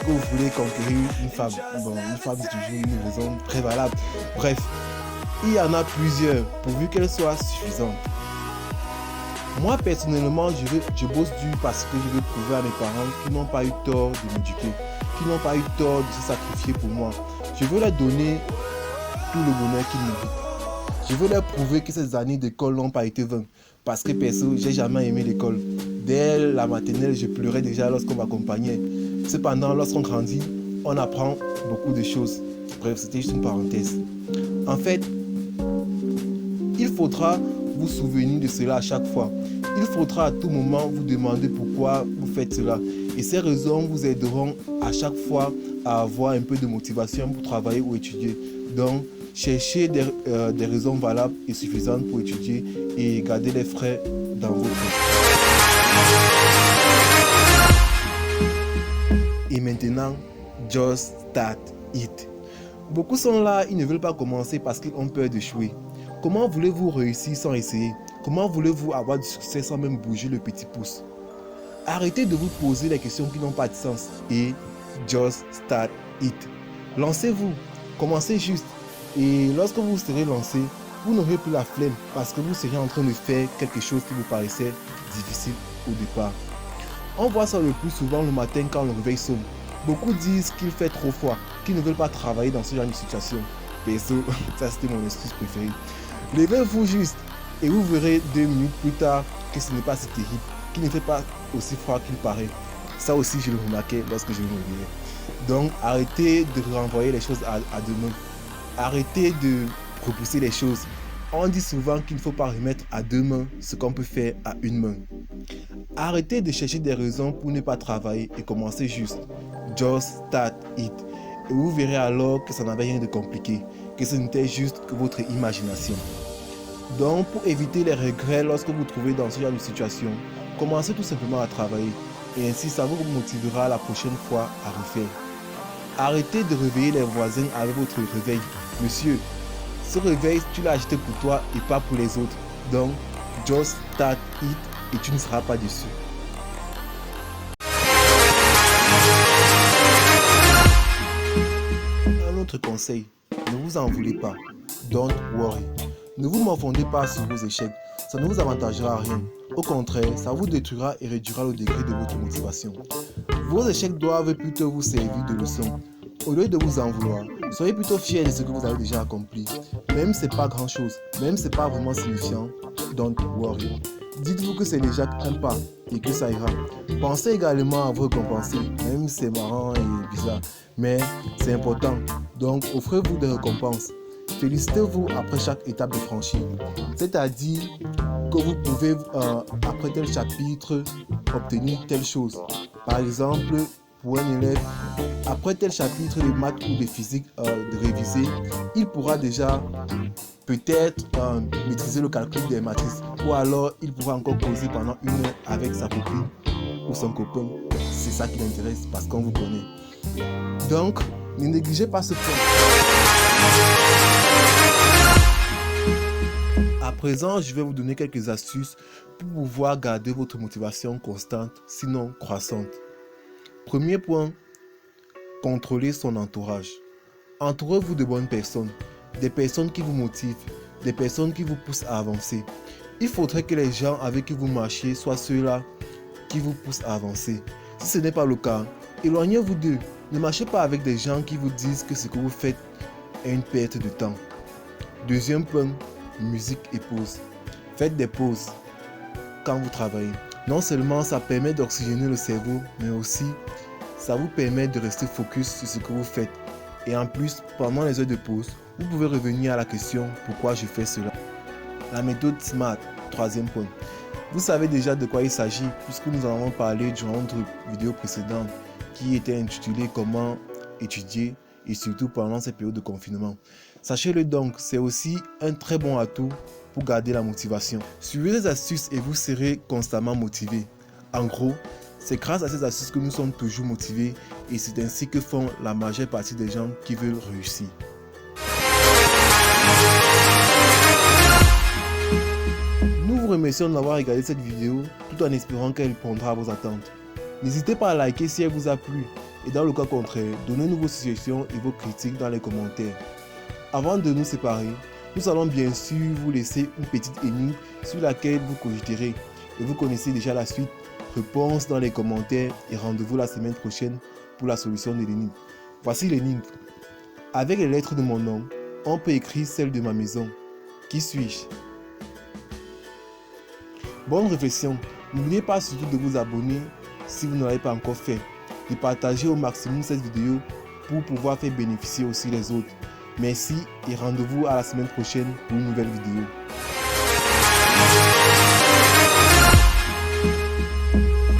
que vous voulez conquérir une femme. Bon, une femme c'est toujours une raison très valable. Bref, il y en a plusieurs, pourvu qu'elles soient suffisantes. Moi personnellement, je bosse dur parce que je veux prouver à mes parents qu'ils n'ont pas eu tort de m'éduquer, qu'ils n'ont pas eu tort de se sacrifier pour moi. Je veux leur donner tout le bonheur qu'ils méritent. Je veux leur prouver que ces années d'école n'ont pas été vaines. Parce que perso, j'ai jamais aimé l'école. Dès la maternelle, je pleurais déjà lorsqu'on m'accompagnait. Cependant, lorsqu'on grandit, on apprend beaucoup de choses. Bref, c'était juste une parenthèse. En fait, il faudra vous souvenir de cela à chaque fois. Il faudra à tout moment vous demander pourquoi vous faites cela. Et ces raisons vous aideront à chaque fois à avoir un peu de motivation pour travailler ou étudier. Donc, cherchez des raisons valables et suffisantes pour étudier et garder les frais dans votre vie. Et maintenant, just start it. Beaucoup sont là, ils ne veulent pas commencer parce qu'ils ont peur d'échouer. Comment voulez-vous réussir sans essayer? Comment voulez-vous avoir du succès sans même bouger le petit pouce? Arrêtez de vous poser les questions qui n'ont pas de sens et just start it. Lancez-vous, commencez juste. Et lorsque vous serez lancé, vous n'aurez plus la flemme parce que vous serez en train de faire quelque chose qui vous paraissait difficile au départ. On voit ça le plus souvent le matin quand le réveil sonne. Beaucoup disent qu'il fait trop froid, qu'ils ne veulent pas travailler dans ce genre de situation. Perso, ça c'était mon excuse préférée. Levez-vous juste et vous verrez 2 minutes plus tard que ce n'est pas si terrible, qu'il ne fait pas aussi froid qu'il paraît. Ça aussi je le remarquais lorsque je me réveillais. Donc arrêtez de renvoyer les choses à demain. Arrêtez de repousser les choses. On dit souvent qu'il ne faut pas remettre à 2 mains ce qu'on peut faire à 1 main. Arrêtez de chercher des raisons pour ne pas travailler et commencez juste. Just start it. Et vous verrez alors que ça n'avait rien de compliqué, que ce n'était juste que votre imagination. Donc, pour éviter les regrets lorsque vous vous trouvez dans ce genre de situation, commencez tout simplement à travailler. Et ainsi, ça vous motivera la prochaine fois à refaire. Arrêtez de réveiller les voisins avec votre réveil. Monsieur, ce réveil, tu l'as acheté pour toi et pas pour les autres. Donc, just start it et tu ne seras pas déçu. Un autre conseil, ne vous en voulez pas. Don't worry. Ne vous morfondez pas sur vos échecs. Ça ne vous avantagera à rien. Au contraire, ça vous détruira et réduira le degré de votre motivation. Vos échecs doivent plutôt vous servir de leçon. Au lieu de vous en vouloir, soyez plutôt fiers de ce que vous avez déjà accompli. Même si ce n'est pas grand chose, même si ce n'est pas vraiment signifiant, don't worry. Dites-vous que c'est déjà un pas et que ça ira. Pensez également à vous récompenser, même si c'est marrant et bizarre, mais c'est important. Donc offrez-vous des récompenses. Félicitez-vous après chaque étape de franchie. C'est-à-dire que vous pouvez, après tel chapitre, obtenir telle chose. Par exemple, pour un élève, après tel chapitre de maths ou de physique de réviser, il pourra déjà peut-être maîtriser le calcul des matrices. Ou alors, il pourra encore causer pendant 1 heure avec sa copine ou son copain. C'est ça qui l'intéresse parce qu'on vous connaît. Donc, ne négligez pas ce point. À présent, je vais vous donner quelques astuces pour pouvoir garder votre motivation constante, sinon croissante. Premier point, contrôlez son entourage. Entourez-vous de bonnes personnes, des personnes qui vous motivent, des personnes qui vous poussent à avancer. Il faudrait que les gens avec qui vous marchiez soient ceux-là qui vous poussent à avancer. Si ce n'est pas le cas, éloignez-vous d'eux. Ne marchez pas avec des gens qui vous disent que ce que vous faites est une perte de temps. Deuxième point, musique et pause. Faites des pauses quand vous travaillez. Non seulement ça permet d'oxygéner le cerveau, mais aussi ça vous permet de rester focus sur ce que vous faites. Et en plus, pendant les heures de pause, vous pouvez revenir à la question pourquoi je fais cela. La méthode SMART, troisième point. Vous savez déjà de quoi il s'agit puisque nous en avons parlé durant notre vidéo précédente qui était intitulée Comment étudier et surtout pendant ces périodes de confinement. Sachez-le donc, c'est aussi un très bon atout pour garder la motivation. Suivez les astuces et vous serez constamment motivé. En gros, c'est grâce à ces astuces que nous sommes toujours motivés et c'est ainsi que font la majeure partie des gens qui veulent réussir. Nous vous remercions d'avoir regardé cette vidéo tout en espérant qu'elle répondra à vos attentes. N'hésitez pas à liker si elle vous a plu Et dans le cas contraire, donnez-nous vos suggestions et vos critiques dans les commentaires. Avant de nous séparer, nous allons bien sûr vous laisser une petite énigme sur laquelle vous cogiterez. Et vous connaissez déjà la suite. Réponse dans les commentaires et rendez-vous la semaine prochaine pour la solution de l'énigme. Voici l'énigme. Avec les lettres de mon nom, on peut écrire celle de ma maison. Qui suis-je? Bonne réflexion. N'oubliez pas surtout de vous abonner si vous ne l'avez pas encore fait. De partager au maximum cette vidéo pour pouvoir faire bénéficier aussi les autres. Merci et rendez-vous à la semaine prochaine pour une nouvelle vidéo.